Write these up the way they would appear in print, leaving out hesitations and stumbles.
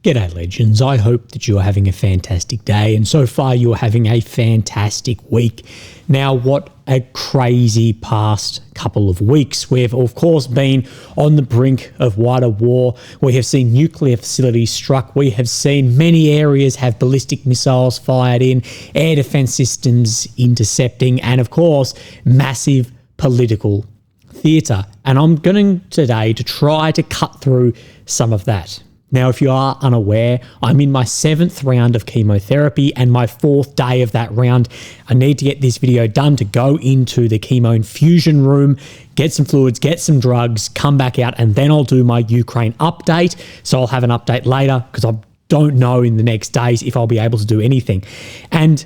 G'day legends, I hope that you're having a fantastic day and so far you're having a fantastic week. Now what a crazy past couple of weeks. We've of course been on the brink of wider war. We have seen nuclear facilities struck. We have seen many areas have ballistic missiles fired in, air defense systems intercepting, and of course massive political theatre. And I'm going today to try to cut through some of that. Now, if you are unaware, I'm in my 7th round of chemotherapy and my 4th day of that round. I need to get this video done to go into the chemo infusion room, get some fluids, get some drugs, come back out, and then I'll do my Ukraine update. So I'll have an update later because I don't know in the next days if I'll be able to do anything. And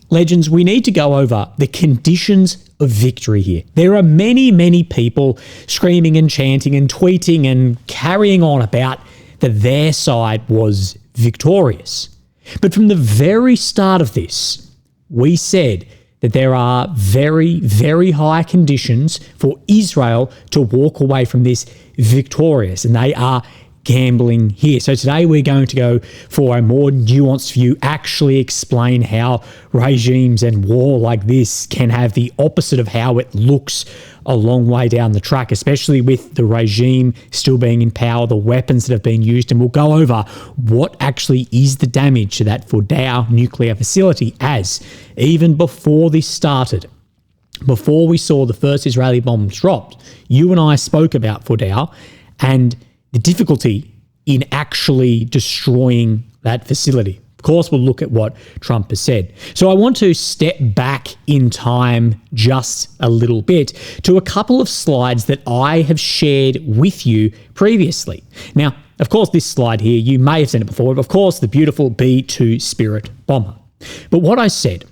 legends, we need to go over the conditions of victory here. There are many, many people screaming and chanting and tweeting and carrying on about that their side was victorious. But from the very start of this, we said that there are very, very high conditions for Israel to walk away from this victorious, and they are gambling here. So today we're going to go for a more nuanced view, actually explain how regimes and war like this can have the opposite of how it looks a long way down the track, especially with the regime still being in power, the weapons that have been used, and we'll go over what actually is the damage to that Fordow nuclear facility, as even before this started, before we saw the first Israeli bombs dropped, you and I spoke about Fordow and the difficulty in actually destroying that facility. Of course, we'll look at what Trump has said. So I want to step back in time just a little bit to a couple of slides that I have shared with you previously. Now, of course, this slide here, you may have seen it before, but of course, the beautiful B-2 Spirit bomber. But what I said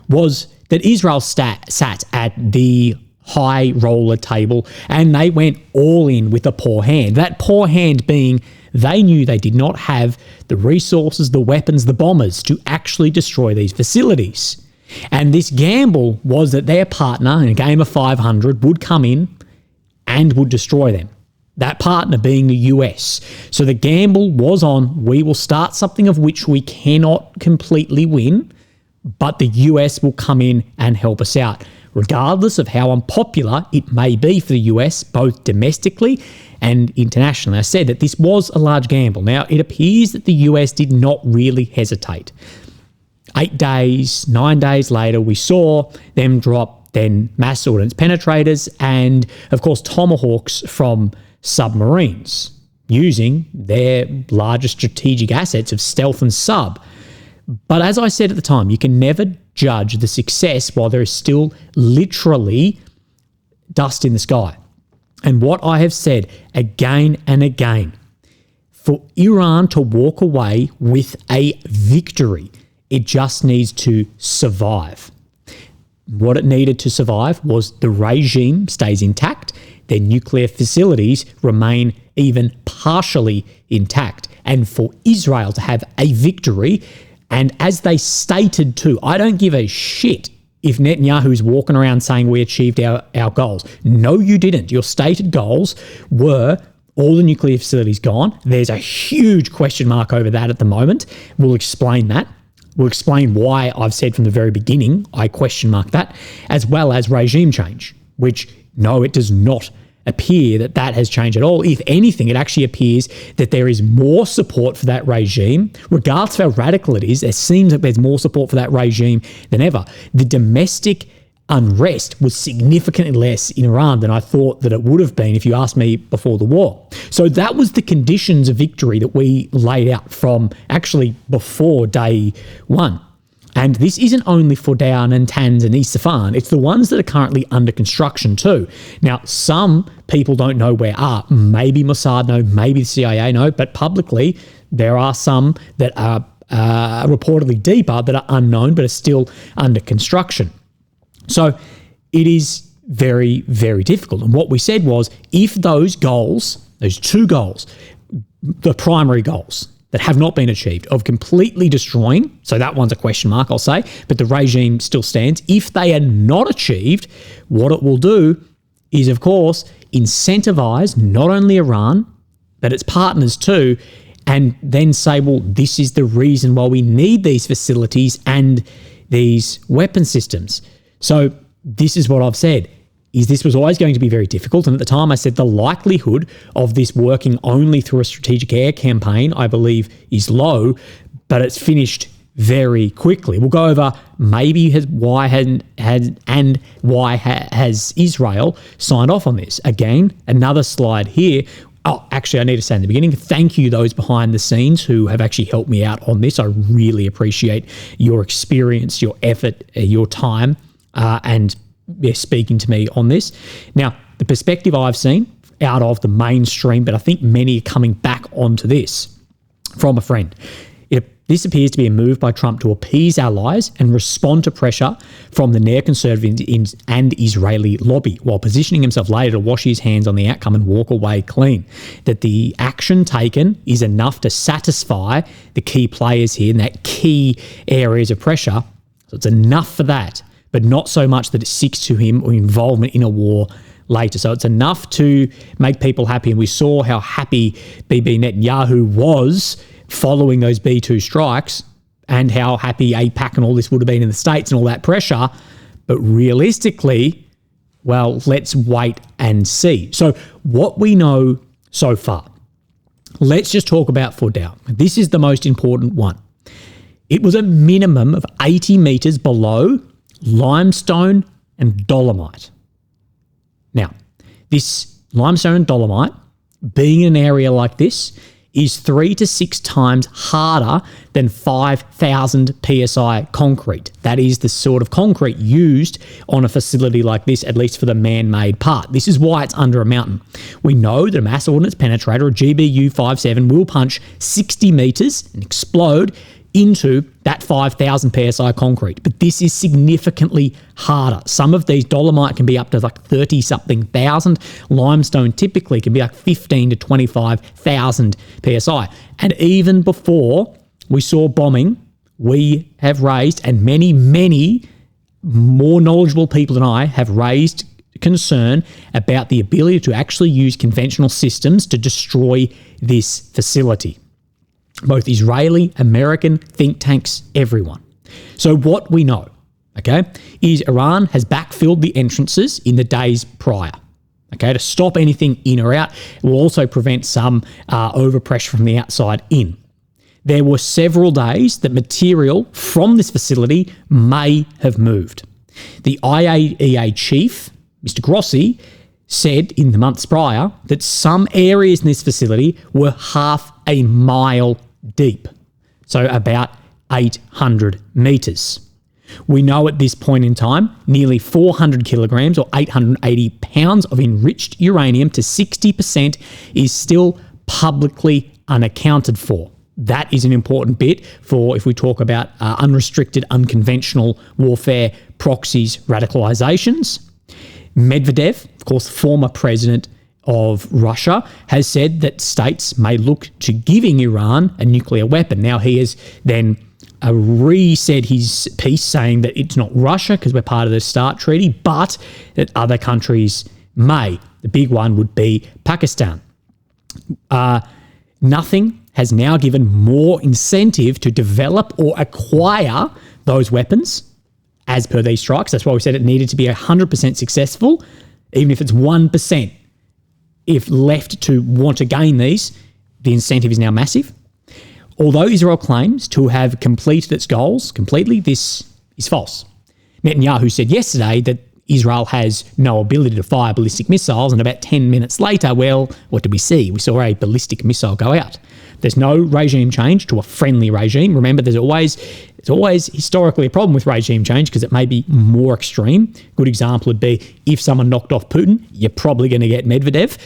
was that Israel sat at the high roller table and they went all in with a poor hand. That poor hand being they knew they did not have the resources, the weapons, the bombers to actually destroy these facilities. And this gamble was that their partner in a game of 500 would come in and would destroy them. That partner being the US. So the gamble was on, we will start something of which we cannot completely win, but the US will come in and help us out, regardless of how unpopular it may be for the US, both domestically and internationally. I said that this was a large gamble. Now, it appears that the US did not really hesitate. 8 days, 9 days later, we saw them drop then mass ordnance penetrators and, of course, tomahawks from submarines, using their largest strategic assets of stealth and sub. But as I said at the time, you can never judge the success while there is still literally dust in the sky. And what I have said again and again, for Iran to walk away with a victory, it just needs to survive. What it needed to survive was the regime stays intact, their nuclear facilities remain even partially intact, and for Israel to have a victory. And as they stated too, I don't give a shit if Netanyahu's walking around saying we achieved our goals. No, you didn't. Your stated goals were all the nuclear facilities gone. There's a huge question mark over that at the moment. We'll explain that. We'll explain why I've said from the very beginning I question mark that, as well as regime change, which no, it does not appear that that has changed at all. If anything, it actually appears that there is more support for that regime. Regardless of how radical it is, it seems like there's more support for that regime than ever. The domestic unrest was significantly less in Iran than I thought that it would have been if you asked me before the war. So that was the conditions of victory that we laid out from actually before day one. And this isn't only for Fordow, Natanz and Isfahan, it's the ones that are currently under construction too. Now, some people don't know where are. Maybe Mossad know, maybe the CIA know, but publicly there are some that are reportedly deeper that are unknown but are still under construction. So it is very, very difficult. And what we said was if those goals, those two goals, the primary goals, that have not been achieved, of completely destroying, so that one's a question mark, I'll say, but the regime still stands. If they are not achieved, what it will do is, of course, incentivize not only Iran, but its partners too, and then say, well, this is the reason why we need these facilities and these weapon systems. So this is what I've said, is this was always going to be very difficult. And at the time I said the likelihood of this working only through a strategic air campaign, I believe, is low, but it's finished very quickly. We'll go over maybe why has Israel signed off on this. Again, another slide here. Oh, actually, I need to say in the beginning, thank you those behind the scenes who have actually helped me out on this. I really appreciate your experience, your effort, your time, and speaking to me on this. Now, the perspective I've seen out of the mainstream, but I think many are coming back onto this from a friend. This appears to be a move by Trump to appease allies and respond to pressure from the neoconservative and Israeli lobby, while positioning himself later to wash his hands on the outcome and walk away clean. That the action taken is enough to satisfy the key players here in that key areas of pressure. So it's enough for that, but not so much that it sticks to him or involvement in a war later. So it's enough to make people happy. And we saw how happy Bibi Netanyahu was following those B-2 strikes, and how happy AIPAC and all this would have been in the States and all that pressure. But realistically, well, let's wait and see. So what we know so far, let's just talk about Fordau. This is the most important one. It was a minimum of 80 metres below limestone and dolomite. Now, this limestone and dolomite, being in an area like this, is 3 to 6 times harder than 5,000 PSI concrete. That is the sort of concrete used on a facility like this, at least for the man-made part. This is why it's under a mountain. We know that a mass ordnance penetrator, a GBU-57, will punch 60 metres and explode into that 5,000 PSI concrete. But this is significantly harder. Some of these dolomite can be up to like 30-something thousand. Limestone typically can be like 15 to 25,000 PSI. And even before we saw bombing, we have raised, and many, many more knowledgeable people than I have raised concern about the ability to actually use conventional systems to destroy this facility. Both Israeli, American, think tanks, everyone. So what we know, okay, is Iran has backfilled the entrances in the days prior, okay, to stop anything in or out. It will also prevent some overpressure from the outside in. There were several days that material from this facility may have moved. The IAEA chief, Mr. Grossi, said in the months prior that some areas in this facility were half a mile deep, so about 800 metres. We know at this point in time, nearly 400 kilograms or 880 pounds of enriched uranium to 60% is still publicly unaccounted for. That is an important bit for if we talk about unrestricted, unconventional warfare, proxies, radicalizations. Medvedev, of course, former president of Russia, has said that states may look to giving Iran a nuclear weapon. Now, he has then re-said his piece saying that it's not Russia because we're part of the START treaty, but that other countries may. The big one would be Pakistan. Nothing has now given more incentive to develop or acquire those weapons as per these strikes. That's why we said it needed to be 100% successful, even if it's 1%. If left to want to gain these, the incentive is now massive. Although Israel claims to have completed its goals completely, this is false. Netanyahu said yesterday that Israel has no ability to fire ballistic missiles, and about 10 minutes later, well, what did we see? We saw a ballistic missile go out. There's no regime change to a friendly regime. Remember, there's always historically a problem with regime change because it may be more extreme. Good example would be if someone knocked off Putin, you're probably going to get Medvedev.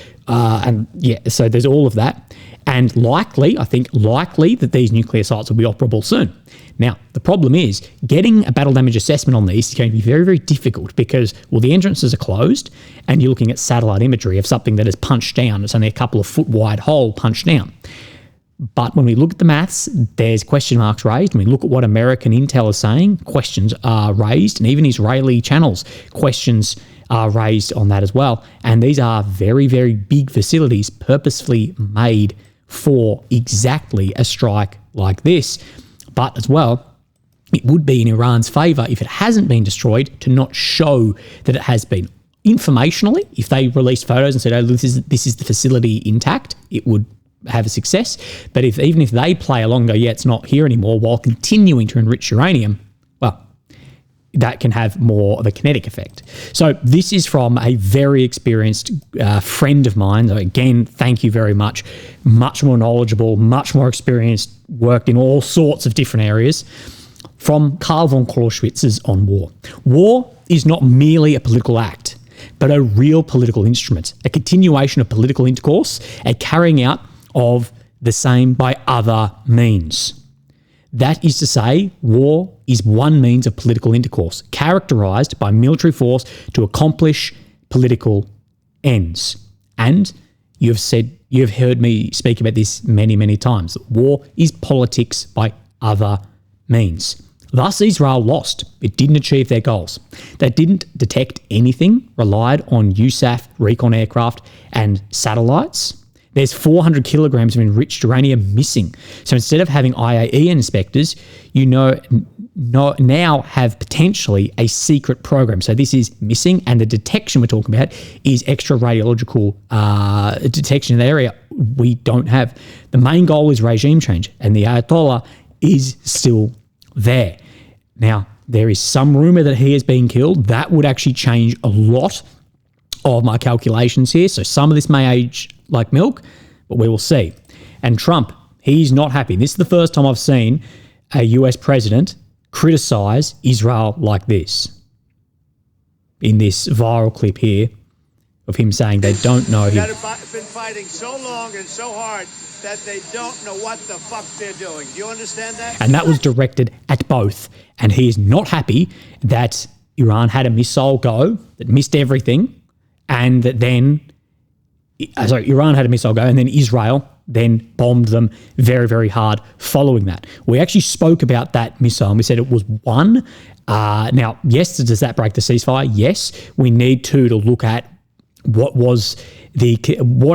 So there's all of that. And likely that these nuclear sites will be operable soon. Now, the problem is getting a battle damage assessment on these is going to be very, very difficult because, well, the entrances are closed and you're looking at satellite imagery of something that is punched down. It's only a couple of foot wide hole punched down. But when we look at the maths, there's question marks raised. When we look at what American intel is saying, questions are raised, and even Israeli channels, questions are raised on that as well. And these are very, very big facilities purposefully made for exactly a strike like this. But as well, it would be in Iran's favour if it hasn't been destroyed to not show that it has been. Informationally, if they released photos and said, oh, this is the facility intact, it would have a success. But even if they play along and go, yeah, it's not here anymore, while continuing to enrich uranium, well, that can have more of a kinetic effect. So this is from a very experienced friend of mine. So again, thank you very much. Much more knowledgeable, much more experienced, worked in all sorts of different areas. From Karl von Clausewitz's On War. War is not merely a political act, but a real political instrument, a continuation of political intercourse, a carrying out of the same by other means. That is to say, war is one means of political intercourse, characterised by military force to accomplish political ends. And you have heard me speak about this many, many times. War is politics by other means. Thus, Israel lost. It didn't achieve their goals. They didn't detect anything, relied on USAF recon aircraft and satellites. There's 400 kilograms of enriched uranium missing. So instead of having IAEA inspectors, now have potentially a secret program. So this is missing, and the detection we're talking about is extra radiological detection in the area we don't have. The main goal is regime change, and the Ayatollah is still there. Now, there is some rumor that he has been killed. That would actually change a lot of my calculations here. So some of this may age like milk, but we will see. And Trump, he's not happy. This is the first time I've seen a US president criticize Israel like this. In this viral clip here of him saying they don't know him. They've been fighting so long and so hard that they don't know what the fuck they're doing. Do you understand that? And that was directed at both. And he is not happy that Iran had a missile go that missed everything, and that then, Iran had a missile go, and then Israel then bombed them very, very hard following that. We actually spoke about that missile, and we said it was one. Now, yes, does that break the ceasefire? Yes. We need to look at what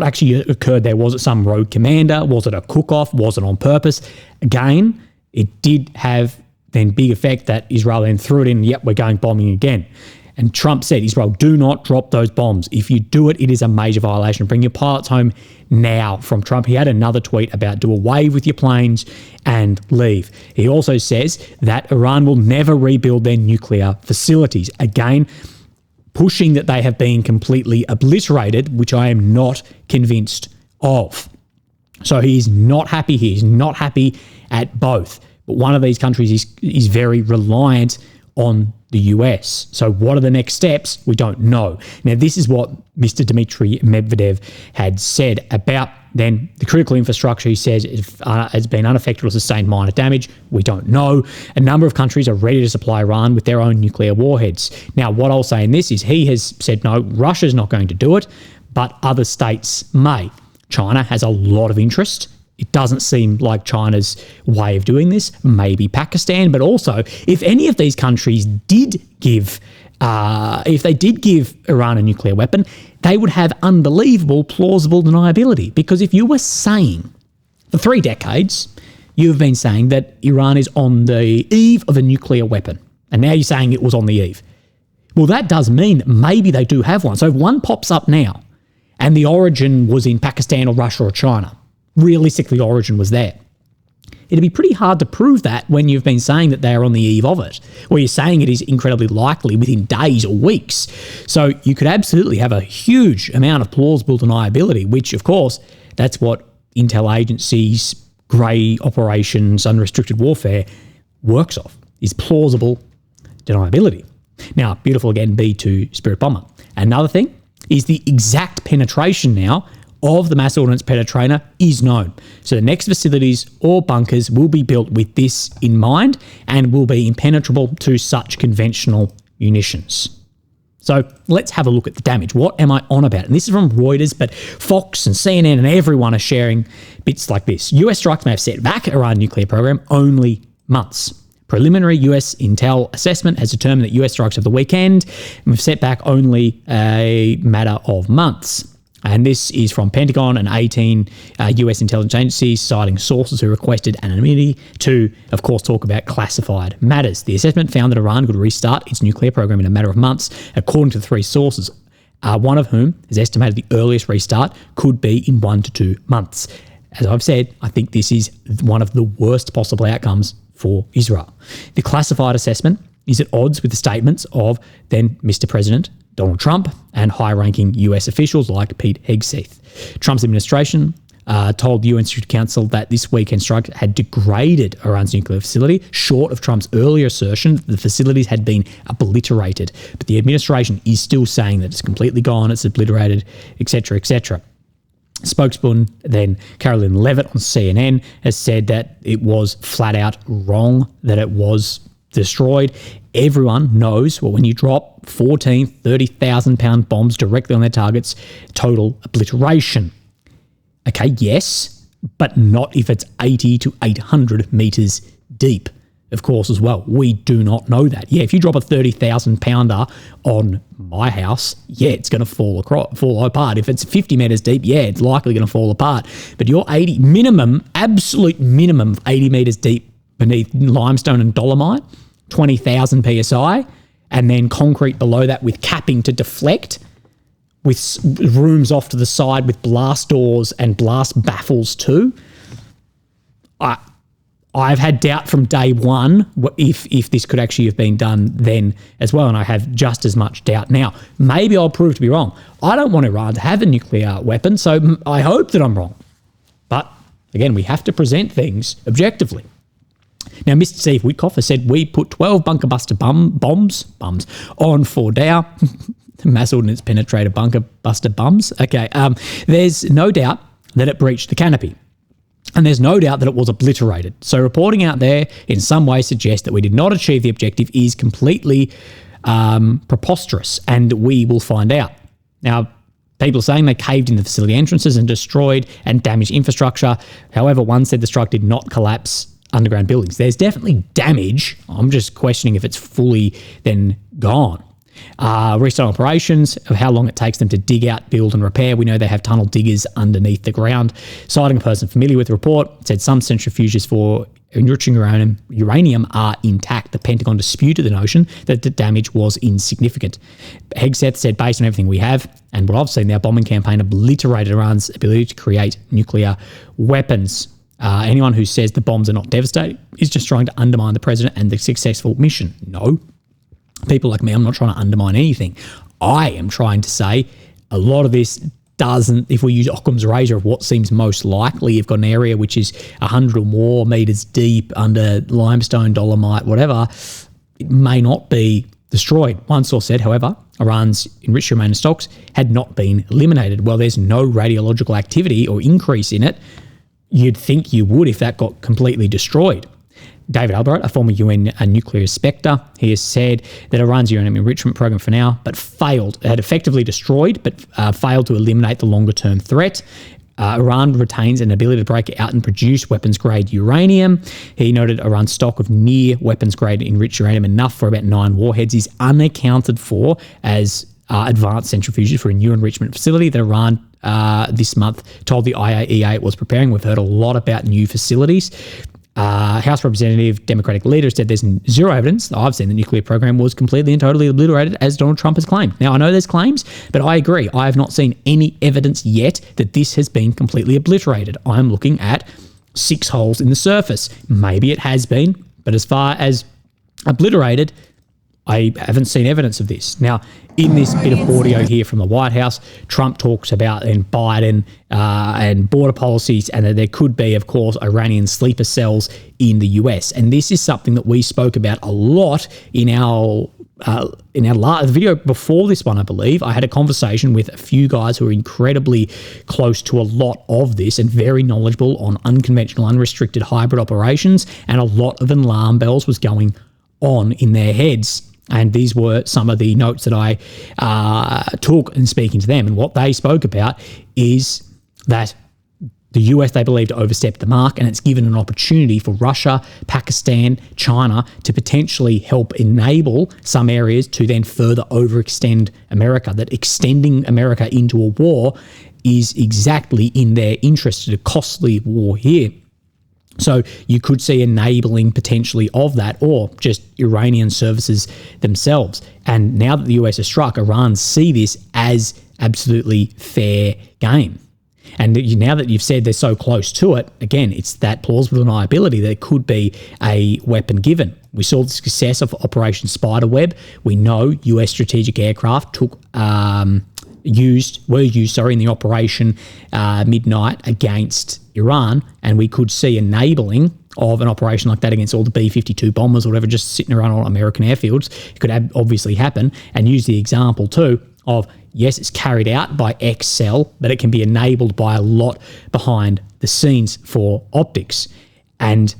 actually occurred there. Was it some rogue commander? Was it a cook-off? Was it on purpose? Again, it did have then big effect that Israel then threw it in, yep, we're going bombing again. And Trump said, Israel, do not drop those bombs. If you do it, it is a major violation. Bring your pilots home now. From Trump, he had another tweet about do away with your planes and leave. He also says that Iran will never rebuild their nuclear facilities. Again, pushing that they have been completely obliterated, which I am not convinced of. So he is not happy here. He's not happy at both. But one of these countries is very reliant on the US. So what are the next steps? We don't know. Now, this is what Mr. Dmitry Medvedev had said about then the critical infrastructure. He says it has been unaffected or sustained minor damage. We don't know. A number of countries are ready to supply Iran with their own nuclear warheads. Now, what I'll say in this is he has said, no, Russia's not going to do it, but other states may. China has a lot of interest. It doesn't seem like China's way of doing this. Maybe Pakistan, but also if any of these countries did give, if they did give Iran a nuclear weapon, they would have unbelievable plausible deniability. Because if you were saying for 3 decades, you have been saying that Iran is on the eve of a nuclear weapon, and now you're saying it was on the eve. Well, that does mean that maybe they do have one. So if one pops up now, and the origin was in Pakistan or Russia or China, realistically, origin was there. It'd be pretty hard to prove that when you've been saying that they're on the eve of it, or you're saying it is incredibly likely within days or weeks. So you could absolutely have a huge amount of plausible deniability, which, of course, that's what intel agencies, grey operations, unrestricted warfare works off, is plausible deniability. Now, beautiful again, B2 Spirit Bomber. Another thing is the exact penetration now of the mass ordnance penetrator is known. So the next facilities or bunkers will be built with this in mind and will be impenetrable to such conventional munitions. So let's have a look at the damage. What am I on about? And this is from Reuters, but Fox and CNN and everyone are sharing bits like this. US strikes may have set back Iran nuclear program only months. Preliminary US intel assessment has determined that US strikes of the weekend have set back only a matter of months. And this is from Pentagon and 18 US intelligence agencies, citing sources who requested anonymity to, of course, talk about classified matters. The assessment found that Iran could restart its nuclear program in a matter of months, according to the three sources, one of whom has estimated the earliest restart could be in 1 to 2 months. As I've said, I think this is one of the worst possible outcomes for Israel. The classified assessment is at odds with the statements of then Mr. President Donald Trump and high-ranking US officials like Pete Hegseth. Trump's administration told the UN Security Council that this weekend strike had degraded Iran's nuclear facility, short of Trump's earlier assertion that the facilities had been obliterated. But the administration is still saying that it's completely gone, it's obliterated, etc., etc. Spokeswoman then Carolyn Levitt on CNN has said that it was flat out wrong, that it was destroyed. Everyone knows, well, when you drop 14, 30,000 pound bombs directly on their targets, total obliteration. Okay, yes, but not if it's 80 to 800 meters deep, of course, as well. We do not know that. Yeah, if you drop a 30,000 pounder on my house, yeah, it's going to fall apart. If it's 50 meters deep, yeah, it's likely going to fall apart. But your 80 minimum, absolute minimum of 80 meters deep beneath limestone and dolomite, 20,000 PSI, and then concrete below that with capping to deflect, with rooms off to the side with blast doors and blast baffles too. I've had doubt from day one if this could actually have been done then as well, and I have just as much doubt now. Maybe I'll prove to be wrong. I don't want Iran to have a nuclear weapon, so I hope that I'm wrong. But again, we have to present things objectively. Now, Mr. Steve Witkoff has said we put 12 bunker buster bombs on Fordow. Mass ordnance penetrator bunker buster bums. Okay, there's no doubt that it breached the canopy. And there's no doubt that it was obliterated. So reporting out there in some way suggests that we did not achieve the objective is completely preposterous, and we will find out. Now, people are saying they caved in the facility entrances and destroyed and damaged infrastructure. However, one said the strike did not collapse underground buildings. There's definitely damage. I'm just questioning if it's fully then gone. Restart operations, of how long it takes them to dig out, build and repair. We know they have tunnel diggers underneath the ground. Citing a person familiar with the report, said some centrifuges for enriching uranium are intact. The Pentagon disputed the notion that the damage was insignificant. Hegseth said, based on everything we have and what I've seen, their bombing campaign obliterated Iran's ability to create nuclear weapons. Anyone who says the bombs are not devastating is just trying to undermine the president and the successful mission. No. People like me, I'm not trying to undermine anything. I am trying to say a lot of this doesn't, if we use Occam's razor of what seems most likely, you've got an area which is 100 or more meters deep under limestone, dolomite, whatever, it may not be destroyed. One source said, however, Iran's enriched uranium stocks had not been eliminated. Well, there's no radiological activity or increase in it. You'd think you would if that got completely destroyed. David Albright, a former UN nuclear inspector, he has said that Iran's uranium enrichment program for now, but had effectively destroyed, but failed to eliminate the longer-term threat. Iran retains an ability to break out and produce weapons-grade uranium. He noted Iran's stock of near weapons-grade enriched uranium, enough for about 9 warheads, is unaccounted for as advanced centrifuges for a new enrichment facility that Iran this month told the IAEA it was preparing. We've heard a lot about new facilities. House Representative Democratic leader said there's zero evidence that I've seen the nuclear program was completely and totally obliterated, as Donald Trump has claimed. Now, I know there's claims, but I agree. I have not seen any evidence yet that this has been completely obliterated. I'm looking at 6 holes in the surface. Maybe it has been, but as far as obliterated, I haven't seen evidence of this. Now, in this bit of audio here from the White House, Trump talks about Biden and border policies, and that there could be, of course, Iranian sleeper cells in the US. And this is something that we spoke about a lot in our video before this one, I believe. I had a conversation with a few guys who are incredibly close to a lot of this and very knowledgeable on unconventional, unrestricted hybrid operations, and a lot of alarm bells was going on in their heads. And these were some of the notes that I took in speaking to them. And what they spoke about is that the US, they believe, overstepped the mark, and it's given an opportunity for Russia, Pakistan, China to potentially help enable some areas to then further overextend America, that extending America into a war is exactly in their interest. It's a costly war here. So you could see enabling potentially of that, or just Iranian services themselves. And now that the US has struck, Iran see this as absolutely fair game. And now that you've said they're so close to it, again, it's that plausible deniability that it could be a weapon given. We saw the success of Operation Spiderweb. We know US strategic aircraft were used in the Operation Midnight against Iran, and we could see enabling of an operation like that against all the B-52 bombers or whatever just sitting around on American airfields. It could obviously happen, and use the example too of, yes, it's carried out by X cell, but it can be enabled by a lot behind the scenes for optics. And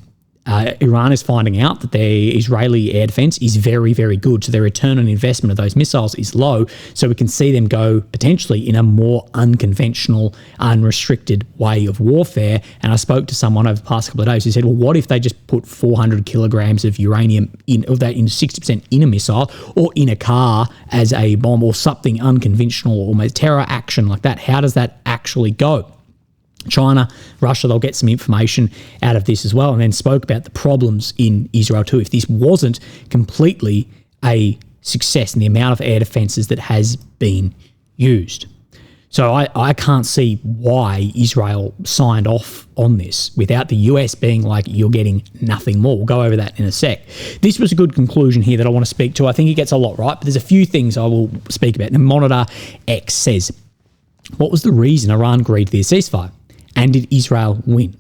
Iran is finding out that their Israeli air defense is very, very good. So their return on investment of those missiles is low. So we can see them go potentially in a more unconventional, unrestricted way of warfare. And I spoke to someone over the past couple of days who said, well, what if they just put 400 kilograms of uranium in 60% in a missile or in a car as a bomb or something unconventional, almost terror action like that? How does that actually go? China, Russia, they'll get some information out of this as well, and then spoke about the problems in Israel too. If this wasn't completely a success in the amount of air defenses that has been used. So I can't see why Israel signed off on this without the US being like, you're getting nothing more. We'll go over that in a sec. This was a good conclusion here that I want to speak to. I think it gets a lot right, but there's a few things I will speak about. And Monitor X says, what was the reason Iran agreed to the ceasefire? And did Israel win?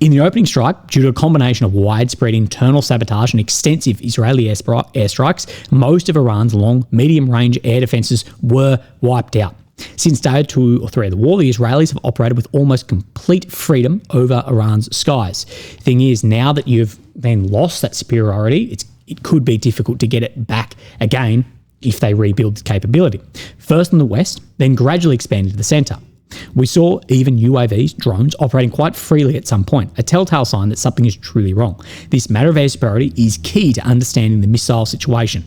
In the opening strike, due to a combination of widespread internal sabotage and extensive Israeli airstrikes, most of Iran's long, medium-range air defences were wiped out. Since day 2 or 3 of the war, the Israelis have operated with almost complete freedom over Iran's skies. Thing is, now that you've then lost that superiority, it could be difficult to get it back again if they rebuild the capability. First in the west, then gradually expanded to the centre. We saw even UAVs, drones, operating quite freely at some point, a telltale sign that something is truly wrong. This matter of air superiority is key to understanding the missile situation.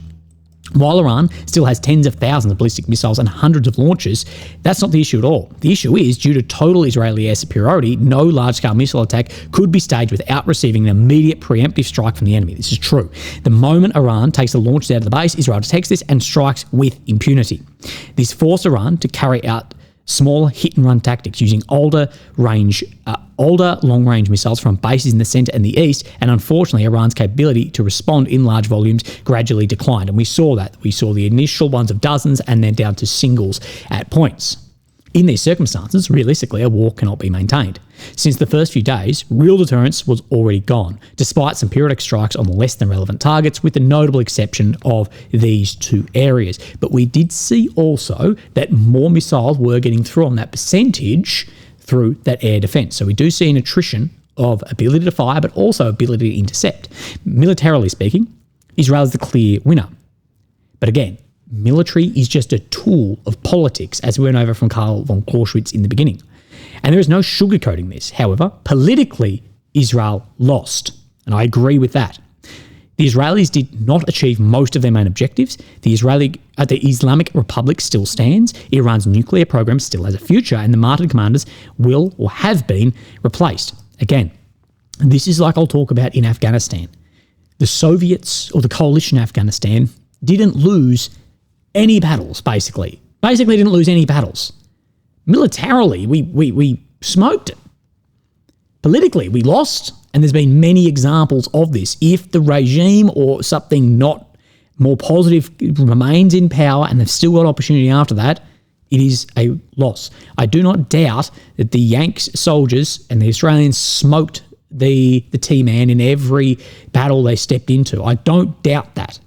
While Iran still has tens of thousands of ballistic missiles and hundreds of launches, that's not the issue at all. The issue is, due to total Israeli air superiority, no large-scale missile attack could be staged without receiving an immediate preemptive strike from the enemy. This is true. The moment Iran takes the launches out of the base, Israel detects this and strikes with impunity. This forced Iran to carry out smaller hit-and-run tactics using older long-range missiles from bases in the centre and the east, and unfortunately Iran's capability to respond in large volumes gradually declined. And we saw that. We saw the initial ones of dozens and then down to singles at points. In these circumstances, realistically, a war cannot be maintained. Since the first few days, real deterrence was already gone, despite some periodic strikes on less than relevant targets, with the notable exception of these 2 areas. But we did see also that more missiles were getting through on that percentage through that air defence. So we do see an attrition of ability to fire, but also ability to intercept. Militarily speaking, Israel is the clear winner. But again, military is just a tool of politics, as we went over from Karl von Clausewitz in the beginning. And there is no sugarcoating this. However, politically, Israel lost. And I agree with that. The Israelis did not achieve most of their main objectives. The Islamic Republic still stands. Iran's nuclear program still has a future. And the martyred commanders will or have been replaced. Again, this is like I'll talk about in Afghanistan. The Soviets, or the coalition in Afghanistan, didn't lose any battles, basically. Basically didn't lose any battles. Militarily, we smoked it. Politically, we lost, and there's been many examples of this. If the regime or something not more positive remains in power and they've still got opportunity after that, it is a loss. I do not doubt that the Yanks soldiers and the Australians smoked the T-man in every battle they stepped into. I don't doubt that.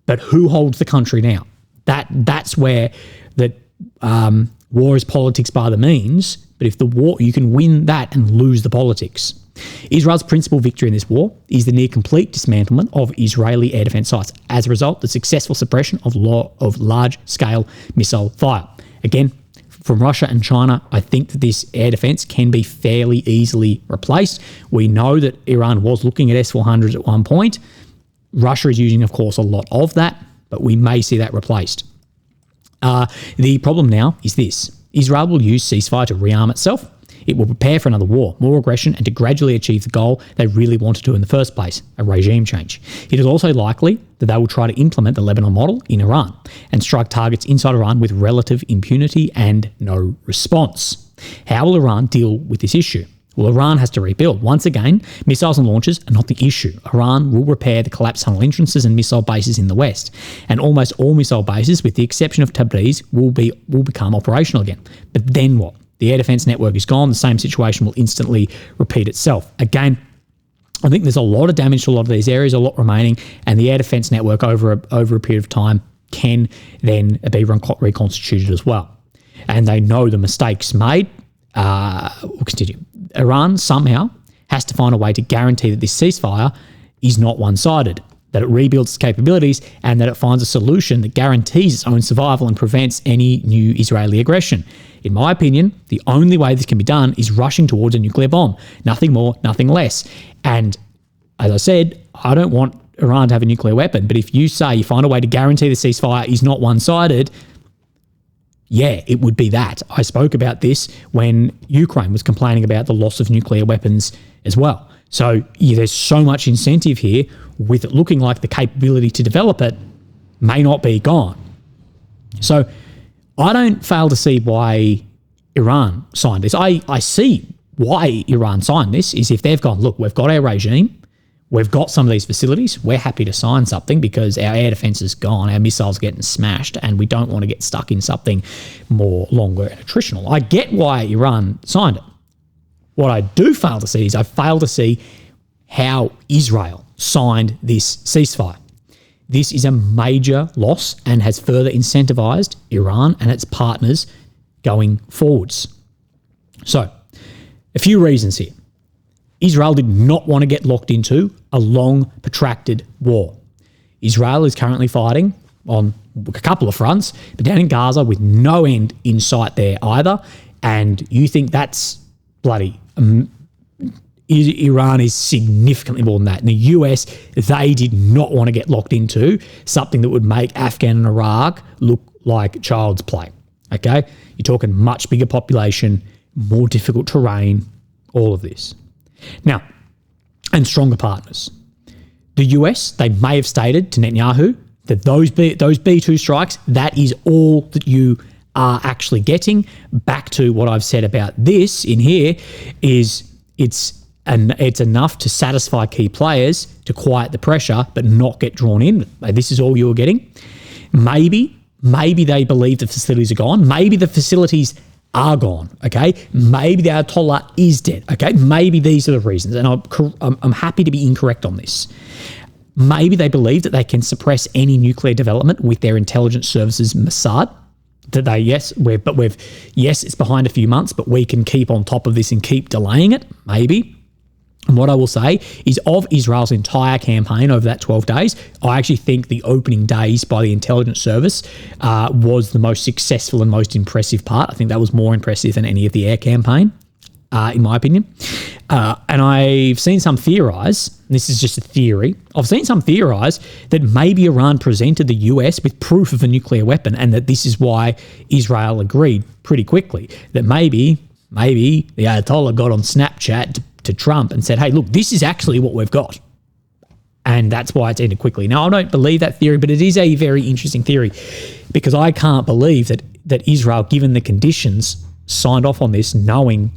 But who holds the country now? That's where the war is politics by the means, but if the war, you can win that and lose the politics. Israel's principal victory in this war is the near complete dismantlement of Israeli air defense sites. As a result, the successful suppression of large-scale missile fire. Again, from Russia and China, I think that this air defense can be fairly easily replaced. We know that Iran was looking at S-400s at one point. Russia is using, of course, a lot of that, but we may see that replaced. The problem now is this. Israel will use ceasefire to rearm itself. It will prepare for another war, more aggression, and to gradually achieve the goal they really wanted to in the first place, a regime change. It is also likely that they will try to implement the Lebanon model in Iran and strike targets inside Iran with relative impunity and no response. How will Iran deal with this issue? Well, Iran has to rebuild. Once again, missiles and launches are not the issue. Iran will repair the collapsed tunnel entrances and missile bases in the west. And almost all missile bases, with the exception of Tabriz, will become operational again. But then what? The air defence network is gone. The same situation will instantly repeat itself. Again, I think there's a lot of damage to a lot of these areas, a lot remaining, and the air defence network over a period of time can then be reconstituted as well. And they know the mistakes made. We'll continue. Iran somehow has to find a way to guarantee that this ceasefire is not one-sided, that it rebuilds its capabilities, and that it finds a solution that guarantees its own survival and prevents any new Israeli aggression. In my opinion, the only way this can be done is rushing towards a nuclear bomb. Nothing more, nothing less. And as I said, I don't want Iran to have a nuclear weapon, but if you say you find a way to guarantee the ceasefire is not one-sided, yeah, it would be that. I spoke about this when Ukraine was complaining about the loss of nuclear weapons as well. So yeah, there's so much incentive here with it looking like the capability to develop it may not be gone. So I don't fail to see why Iran signed this. I see why Iran signed this is if they've gone, look, we've got our regime, we've got some of these facilities, we're happy to sign something because our air defence is gone, our missiles are getting smashed, and we don't want to get stuck in something more longer and attritional. I get why Iran signed it. What I do fail to see is I fail to see how Israel signed this ceasefire. This is a major loss and has further incentivised Iran and its partners going forwards. So, a few reasons here. Israel did not want to get locked into a long, protracted war. Israel is currently fighting on a couple of fronts, but down in Gaza with no end in sight there either. And you think that's bloody... Iran is significantly more than that. In the US, they did not want to get locked into something that would make Afghan and Iraq look like child's play. Okay? You're talking much bigger population, more difficult terrain, all of this. Now, and stronger partners. The US, they may have stated to Netanyahu that those B-2 strikes, that is all that you are actually getting. Back to what I've said about this in here is it's enough to satisfy key players to quiet the pressure but not get drawn in. This is all you're getting. Maybe they believe the facilities are gone. Maybe the facilities are gone, okay? Maybe the Ayatollah is dead, okay? Maybe these are the reasons, and I'm happy to be incorrect on this. Maybe they believe that they can suppress any nuclear development with their intelligence services, Mossad. That they, yes, it's behind a few months, but we can keep on top of this and keep delaying it, maybe. And what I will say is of Israel's entire campaign over that 12 days, I actually think the opening days by the intelligence service was the most successful and most impressive part. I think that was more impressive than any of the air campaign, in my opinion. And I've seen some theorise, this is just a theory, I've seen some theorise that maybe Iran presented the US with proof of a nuclear weapon and that this is why Israel agreed pretty quickly. That maybe the Ayatollah got on Snapchat to Trump and said, hey, look, this is actually what we've got. And that's why it's ended quickly. Now, I don't believe that theory, but it is a very interesting theory because I can't believe that Israel, given the conditions, signed off on this knowing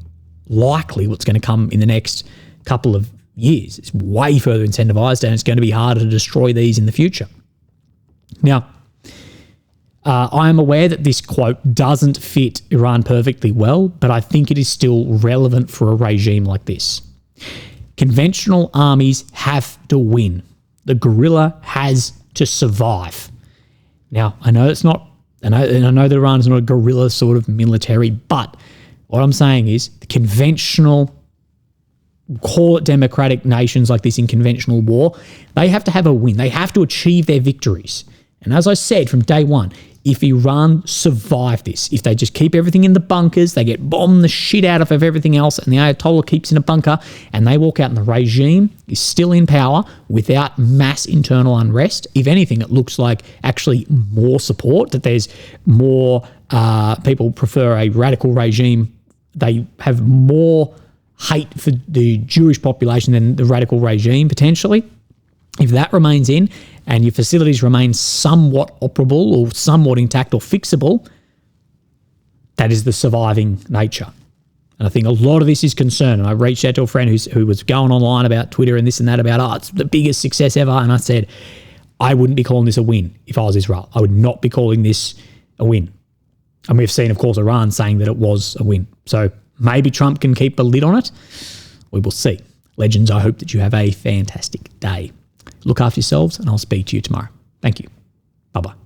likely what's going to come in the next couple of years. It's way further incentivized and it's going to be harder to destroy these in the future. Now, I am aware that this quote doesn't fit Iran perfectly well, but I think it is still relevant for a regime like this. Conventional armies have to win. The guerrilla has to survive. Now, I know that Iran is not a guerrilla sort of military, but what I'm saying is the conventional, call it democratic nations like this in conventional war, they have to have a win. They have to achieve their victories. And as I said from day one, if Iran survive this, if they just keep everything in the bunkers, they get bombed the shit out of everything else, and the Ayatollah keeps in a bunker, and they walk out and the regime is still in power without mass internal unrest, if anything, it looks like actually more support, that there's more people prefer a radical regime. They have more hate for the Jewish population than the radical regime, potentially. If that remains in and your facilities remain somewhat operable or somewhat intact or fixable, that is the surviving nature. And I think a lot of this is concern. And I reached out to a friend who was going online about Twitter and this and that about, it's the biggest success ever. And I said, I wouldn't be calling this a win if I was Israel. I would not be calling this a win. And we've seen, of course, Iran saying that it was a win. So maybe Trump can keep a lid on it. We will see. Legends, I hope that you have a fantastic day. Look after yourselves, and I'll speak to you tomorrow. Thank you. Bye-bye.